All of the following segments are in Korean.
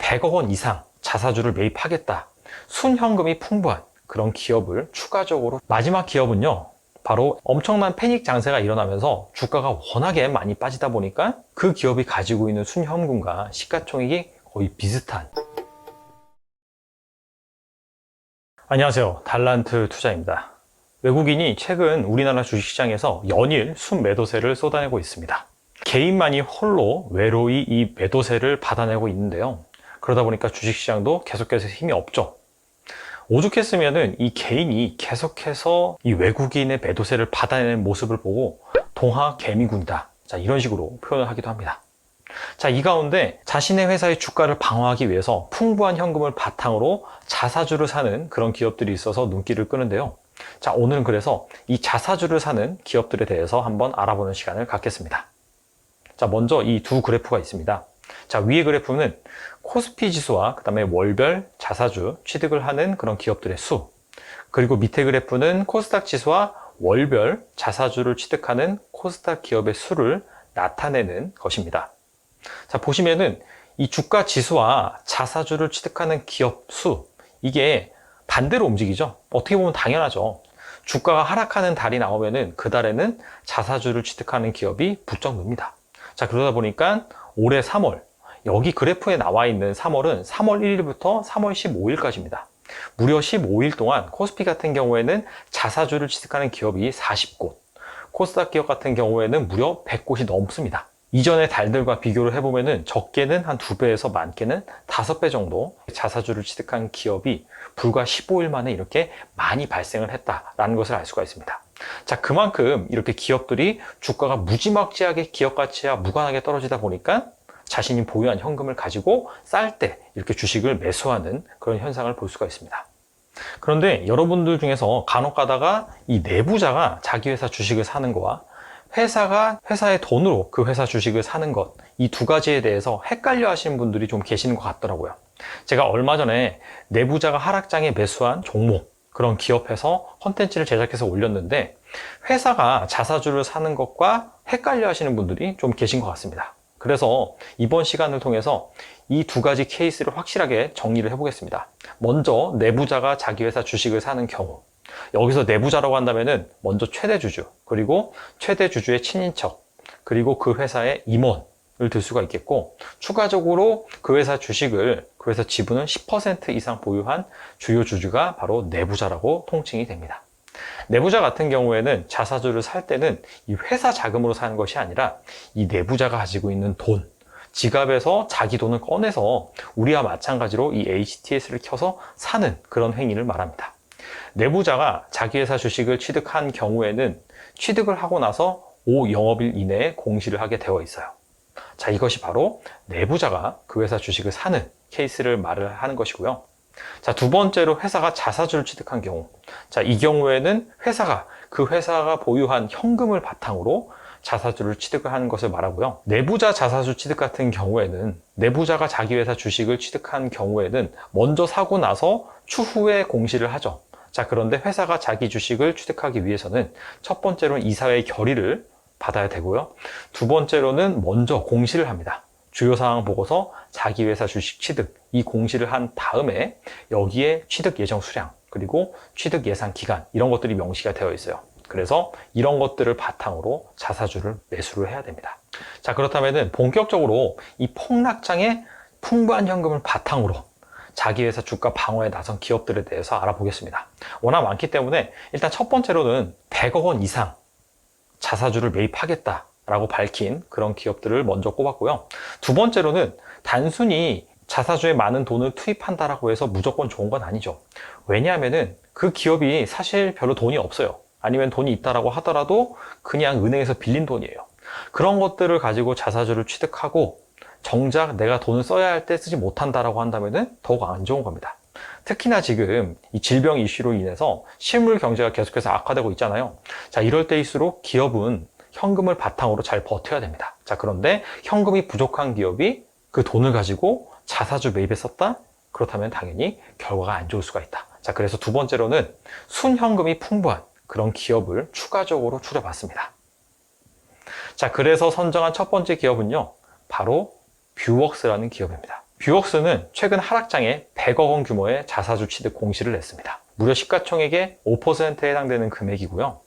100억 원 이상 자사주를 매입하겠다, 순현금이 풍부한 그런 기업을 추가적으로, 마지막 기업은요, 바로 엄청난 패닉 장세가 일어나면서 주가가 워낙에 많이 빠지다 보니까 그 기업이 가지고 있는 순현금과 시가총액이 거의 비슷한. 안녕하세요, 달란트 투자입니다. 외국인이 최근 우리나라 주식시장에서 연일 순매도세를 쏟아내고 있습니다. 개인만이 홀로 외로이 이 매도세를 받아내고 있는데요, 그러다 보니까 주식시장도 계속해서 힘이 없죠. 오죽했으면은 이 개인이 계속해서 이 외국인의 매도세를 받아내는 모습을 보고 동하 개미군이다, 자, 이런 식으로 표현을 하기도 합니다. 자, 이 가운데 자신의 회사의 주가를 방어하기 위해서 풍부한 현금을 바탕으로 자사주를 사는 그런 기업들이 있어서 눈길을 끄는데요. 자, 오늘은 그래서 이 자사주를 사는 기업들에 대해서 한번 알아보는 시간을 갖겠습니다. 자, 먼저 이 두 그래프가 있습니다. 자, 위의 그래프는 코스피 지수와 그 다음에 월별 자사주 취득을 하는 그런 기업들의 수, 그리고 밑에 그래프는 코스닥 지수와 월별 자사주를 취득하는 코스닥 기업의 수를 나타내는 것입니다. 자, 보시면은 이 주가 지수와 자사주를 취득하는 기업 수, 이게 반대로 움직이죠. 어떻게 보면 당연하죠. 주가가 하락하는 달이 나오면은 그 달에는 자사주를 취득하는 기업이 부쩍 늡니다. 자, 그러다 보니까 올해 3월, 여기 그래프에 나와 있는 3월은 3월 1일부터 3월 15일까지입니다. 무려 15일 동안 코스피 같은 경우에는 자사주를 취득하는 기업이 40곳, 코스닥 기업 같은 경우에는 무려 100곳이 넘습니다. 이전의 달들과 비교를 해보면 적게는 한 2배에서 많게는 5배 정도 자사주를 취득한 기업이 불과 15일 만에 이렇게 많이 발생을 했다라는 것을 알 수가 있습니다. 자, 그만큼 이렇게 기업들이 주가가 무지막지하게 기업 가치와 무관하게 떨어지다 보니까 자신이 보유한 현금을 가지고 쌀 때 이렇게 주식을 매수하는 그런 현상을 볼 수가 있습니다. 그런데 여러분들 중에서 간혹 가다가 이 내부자가 자기 회사 주식을 사는 거와 회사가 회사의 돈으로 그 회사 주식을 사는 것, 이 두 가지에 대해서 헷갈려 하시는 분들이 좀 계시는 것 같더라고요. 제가 얼마 전에 내부자가 하락장에 매수한 종목, 그런 기업에서 컨텐츠를 제작해서 올렸는데 회사가 자사주를 사는 것과 헷갈려 하시는 분들이 좀 계신 것 같습니다. 그래서 이번 시간을 통해서 이 두 가지 케이스를 확실하게 정리를 해보겠습니다. 먼저 내부자가 자기 회사 주식을 사는 경우, 여기서 내부자라고 한다면은 먼저 최대 주주, 그리고 최대 주주의 친인척, 그리고 그 회사의 임원을 들 수가 있겠고, 추가적으로 그 회사 주식을, 그 회사 지분을 10% 이상 보유한 주요 주주가 바로 내부자라고 통칭이 됩니다. 내부자 같은 경우에는 자사주를 살 때는 이 회사 자금으로 사는 것이 아니라 이 내부자가 가지고 있는 돈, 지갑에서 자기 돈을 꺼내서 우리와 마찬가지로 이 HTS를 켜서 사는 그런 행위를 말합니다. 내부자가 자기 회사 주식을 취득한 경우에는 취득을 하고 나서 5영업일 이내에 공시를 하게 되어 있어요. 자, 이것이 바로 내부자가 그 회사 주식을 사는 케이스를 말을 하는 것이고요. 자, 두 번째로 회사가 자사주를 취득한 경우, 자, 이 경우에는 그 회사가 보유한 현금을 바탕으로 자사주를 취득을 하는 것을 말하고요. 내부자 자사주 취득 같은 경우에는 내부자가 자기 회사 주식을 취득한 경우에는 먼저 사고 나서 추후에 공시를 하죠. 자, 그런데 회사가 자기 주식을 취득하기 위해서는 첫 번째로는 이사회의 결의를 받아야 되고요. 두 번째로는 먼저 공시를 합니다. 주요 사항 보고서 자기 회사 주식 취득, 이 공시를 한 다음에 여기에 취득 예정 수량, 그리고 취득 예상 기간, 이런 것들이 명시가 되어 있어요. 그래서 이런 것들을 바탕으로 자사주를 매수를 해야 됩니다. 자, 그렇다면은 본격적으로 이 폭락장의 풍부한 현금을 바탕으로 자기 회사 주가 방어에 나선 기업들에 대해서 알아보겠습니다. 워낙 많기 때문에 일단 첫 번째로는 100억 원 이상 자사주를 매입하겠다라고 밝힌 그런 기업들을 먼저 꼽았고요. 두 번째로는 단순히 자사주에 많은 돈을 투입한다라고 해서 무조건 좋은 건 아니죠. 왜냐하면은 그 기업이 사실 별로 돈이 없어요. 아니면 돈이 있다라고 하더라도 그냥 은행에서 빌린 돈이에요. 그런 것들을 가지고 자사주를 취득하고 정작 내가 돈을 써야 할 때 쓰지 못한다라고 한다면은 더욱 안 좋은 겁니다. 특히나 지금 이 질병 이슈로 인해서 실물 경제가 계속해서 악화되고 있잖아요. 자, 이럴 때일수록 기업은 현금을 바탕으로 잘 버텨야 됩니다. 자, 그런데 현금이 부족한 기업이 그 돈을 가지고 자사주 매입에 썼다? 그렇다면 당연히 결과가 안 좋을 수가 있다. 자, 그래서 두 번째로는 순현금이 풍부한 그런 기업을 추가적으로 추려봤습니다. 자, 그래서 선정한 첫 번째 기업은요, 바로 뷰웍스라는 기업입니다. 뷰웍스는 최근 하락장에 100억 원 규모의 자사주 취득 공시를 냈습니다. 무려 시가총액의 5%에 해당되는 금액이고요.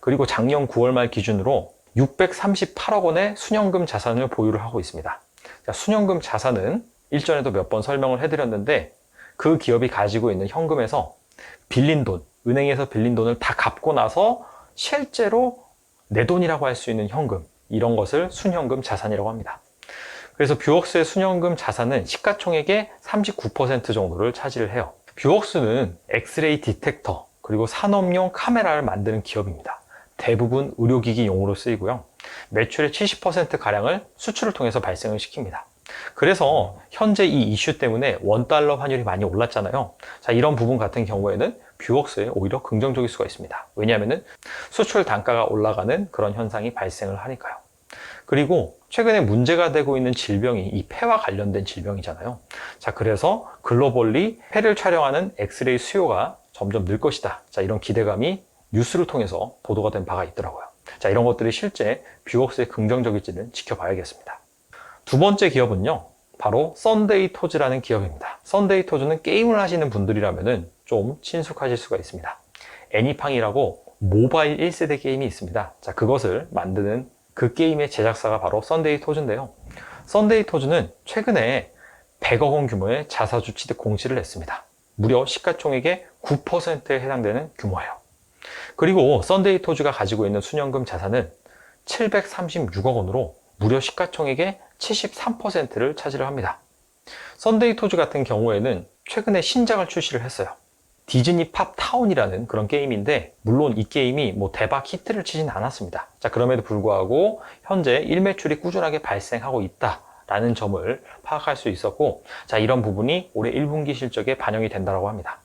그리고 작년 9월 말 기준으로 638억 원의 순현금 자산을 보유를 하고 있습니다. 자, 순현금 자산은 일전에도 몇 번 설명을 해드렸는데 그 기업이 가지고 있는 현금에서 빌린 돈, 은행에서 빌린 돈을 다 갚고 나서 실제로 내 돈이라고 할 수 있는 현금, 이런 것을 순현금 자산이라고 합니다. 그래서 뷰웍스의 순현금 자산은 시가총액의 39% 정도를 차지를 해요. 뷰웍스는 엑스레이 디텍터 그리고 산업용 카메라를 만드는 기업입니다. 대부분 의료기기용으로 쓰이고요. 매출의 70%가량을 수출을 통해서 발생을 시킵니다. 그래서 현재 이 이슈 때문에 원달러 환율이 많이 올랐잖아요. 자, 이런 부분 같은 경우에는 뷰웍스에 오히려 긍정적일 수가 있습니다. 왜냐하면 수출 단가가 올라가는 그런 현상이 발생을 하니까요. 그리고 최근에 문제가 되고 있는 질병이 이 폐와 관련된 질병이잖아요. 자, 그래서 글로벌리 폐를 촬영하는 엑스레이 수요가 점점 늘 것이다. 자, 이런 기대감이 뉴스를 통해서 보도가 된 바가 있더라고요. 자, 이런 것들이 실제 뷰웍스의 긍정적일지는 지켜봐야겠습니다. 두 번째 기업은요, 바로 썬데이 토즈라는 기업입니다. 썬데이 토즈는 게임을 하시는 분들이라면 좀 친숙하실 수가 있습니다. 애니팡이라고 모바일 1세대 게임이 있습니다. 자, 그것을 만드는 그 게임의 제작사가 바로 썬데이 토즈인데요. 썬데이 토즈는 최근에 100억 원 규모의 자사주 취득 공시를 냈습니다. 무려 시가총액의 9%에 해당되는 규모예요. 그리고 썬데이 토즈가 가지고 있는 순현금 자산은 736억 원으로 무려 시가총액의 73%를 차지를 합니다. 썬데이 토즈 같은 경우에는 최근에 신작을 출시를 했어요. 디즈니 팝 타운이라는 그런 게임인데, 물론 이 게임이 대박 히트를 치진 않았습니다. 자, 그럼에도 불구하고 현재 일매출이 꾸준하게 발생하고 있다라는 점을 파악할 수 있었고, 자, 이런 부분이 올해 1분기 실적에 반영이 된다고 합니다.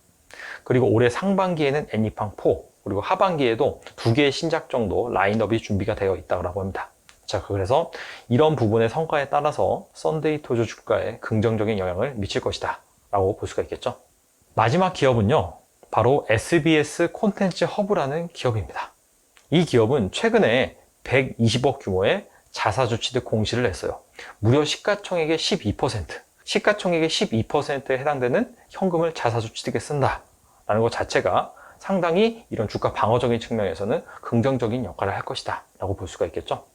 그리고 올해 상반기에는 애니팡4, 그리고 하반기에도 2개의 신작 정도 라인업이 준비가 되어 있다고 합니다. 자, 그래서 이런 부분의 성과에 따라서 썬데이 토즈 주가에 긍정적인 영향을 미칠 것이다 라고 볼 수가 있겠죠. 마지막 기업은요, 바로 SBS 콘텐츠 허브라는 기업입니다. 이 기업은 최근에 120억 규모의 자사주 취득 공시를 냈어요. 무려 시가총액의 12%, 시가총액의 12%에 해당되는 현금을 자사주 취득에 쓴다라는 것 자체가 상당히 이런 주가 방어적인 측면에서는 긍정적인 역할을 할 것이다 라고 볼 수가 있겠죠.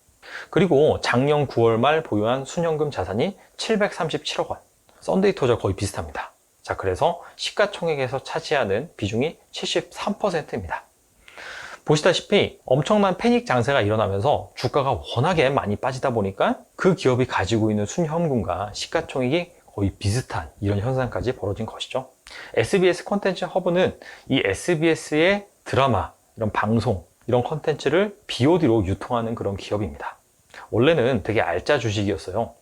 그리고 작년 9월 말 보유한 순현금 자산이 737억 원, 썬데이 토즈와 거의 비슷합니다. 자, 그래서 시가총액에서 차지하는 비중이 73%입니다. 보시다시피 엄청난 패닉 장세가 일어나면서 주가가 워낙에 많이 빠지다 보니까 그 기업이 가지고 있는 순현금과 시가총액이 거의 비슷한 이런 현상까지 벌어진 것이죠. SBS 콘텐츠 허브는 이 SBS의 드라마, 이런 방송, 이런 콘텐츠를 BOD로 유통하는 그런 기업입니다. 원래는 되게 알짜 주식이었어요.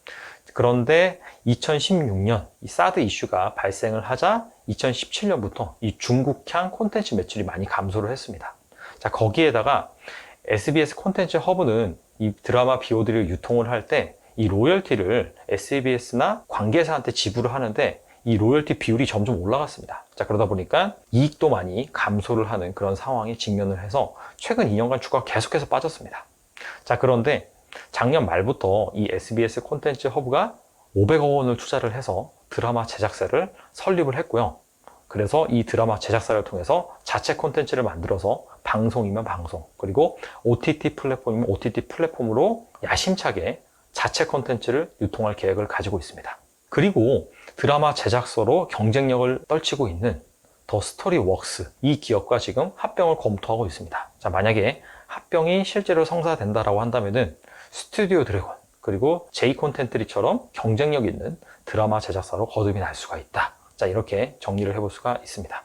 그런데 2016년 이 사드 이슈가 발생을 하자 2017년부터 이 중국향 콘텐츠 매출이 많이 감소를 했습니다. 자, 거기에다가 SBS 콘텐츠 허브는 이 드라마 BOD를 유통을 할 때 이 로열티를 SBS나 관계사한테 지불을 하는데 이 로열티 비율이 점점 올라갔습니다. 자, 그러다 보니까 이익도 많이 감소를 하는 그런 상황에 직면을 해서 최근 2년간 주가가 계속해서 빠졌습니다. 자, 그런데 작년 말부터 이 SBS 콘텐츠 허브가 500억 원을 투자를 해서 드라마 제작사를 설립을 했고요. 그래서 이 드라마 제작사를 통해서 자체 콘텐츠를 만들어서 방송이면 방송, 그리고 OTT 플랫폼이면 OTT 플랫폼으로 야심차게 자체 콘텐츠를 유통할 계획을 가지고 있습니다. 그리고 드라마 제작사로 경쟁력을 떨치고 있는 더 스토리웍스, 이 기업과 지금 합병을 검토하고 있습니다. 자, 만약에 합병이 실제로 성사된다라고 한다면은 스튜디오 드래곤, 그리고 제이 콘텐츠리처럼 경쟁력 있는 드라마 제작사로 거듭이 날 수가 있다. 자, 이렇게 정리를 해볼 수가 있습니다.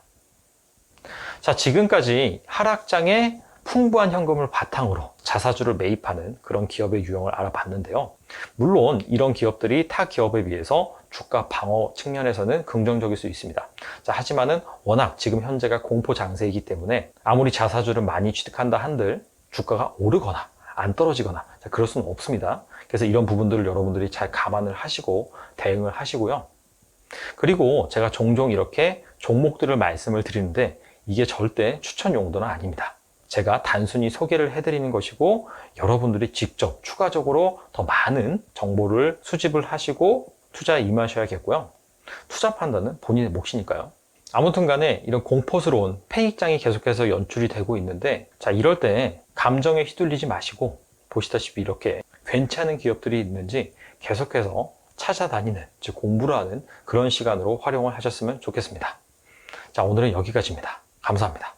자, 지금까지 하락장에 풍부한 현금을 바탕으로 자사주를 매입하는 그런 기업의 유형을 알아봤는데요. 물론 이런 기업들이 타 기업에 비해서 주가 방어 측면에서는 긍정적일 수 있습니다. 자, 하지만은 워낙 지금 현재가 공포 장세이기 때문에 아무리 자사주를 많이 취득한다 한들 주가가 오르거나 안 떨어지거나, 자, 그럴 수는 없습니다. 그래서 이런 부분들을 여러분들이 잘 감안을 하시고 대응을 하시고요. 그리고 제가 종종 이렇게 종목들을 말씀을 드리는데 이게 절대 추천 용도는 아닙니다. 제가 단순히 소개를 해드리는 것이고 여러분들이 직접 추가적으로 더 많은 정보를 수집을 하시고 투자에 임하셔야겠고요. 투자 판단은 본인의 몫이니까요. 아무튼 간에 이런 공포스러운 패닉장이 계속해서 연출이 되고 있는데, 자, 이럴 때 감정에 휘둘리지 마시고 보시다시피 이렇게 괜찮은 기업들이 있는지 계속해서 찾아다니는, 즉 공부를 하는 그런 시간으로 활용을 하셨으면 좋겠습니다. 자, 오늘은 여기까지입니다. 감사합니다.